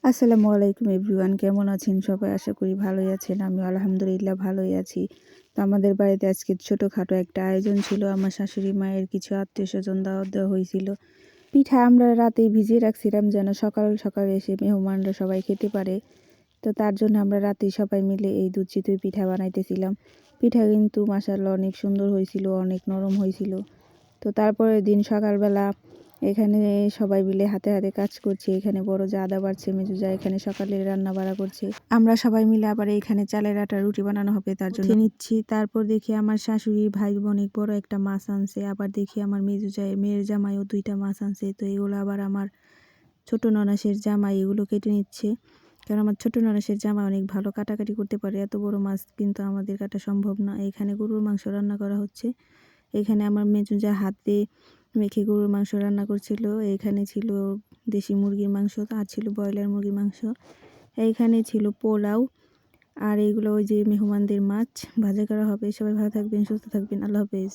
আসসালামু আলাইকুম এভরিওয়ান, কেমন আছেন সবাই? আশা করি ভালোই আছেন। আমি আলহামদুলিল্লাহ ভালোই আছি। তো আমাদের বাড়িতে আজকে ছোটোখাটো একটা আয়োজন ছিল। আমার শাশুড়ি মায়ের কিছু আত্মীয়স্বজন দাওয়াত দেওয়া হয়েছিল। পিঠা আমরা রাতেই ভিজিয়ে রাখছিলাম যেন সকাল সকাল এসে মেহমানরা সবাই খেতে পারে। তো তার জন্য আমরা রাতেই সবাই মিলে এই দুধ চিতই পিঠা বানাইতেছিলাম। পিঠা কিন্তু মাশাআল্লাহ অনেক সুন্দর হয়েছিল, অনেক নরম হয়েছিল। তো তারপরের দিন সকালবেলা এখানে সবাই মিলে হাতে হাতে কাজ করছে। এখানে বড় যা আদা বাড়ছে, মেজো যা এখানে সকালে রান্না বাড়া করছে। আমরা সবাই মিলে আবার এখানে চালের আটা রুটি বানানো হবে তার জন্য নিচ্ছি। তারপর দেখি আমার শাশুড়ি ভাই অনেক বড় একটা মাছ আনছে। আবার দেখি আমার মেজো জায় মেয়ের জামাইও 2টা মাছ আনছে। তো এগুলো আবার আমার ছোট ননাসের জামাই এগুলো কেটে নিচ্ছে, কারণ আমার ছোট ননাসের জামাই অনেক ভালো কাটাকাটি করতে পারে। এত বড় মাছ কিন্তু আমাদের কাটা সম্ভব না। এখানে গরুর মাংস রান্না করা হচ্ছে। এখানে আমার মেজো যা হাতে মেখে গরুর মাংস রান্না করছিল। এখানে ছিল দেশি মুরগির মাংস, আর ছিল ব্রয়লার মুরগির মাংস। এইখানে ছিল পোলাও, আর এইগুলো ওই যে মেহমানদের মাছ ভাজা করা হবে। সবাই ভালো থাকবেন, সুস্থ থাকবেন। আল্লাহ হাফেজ।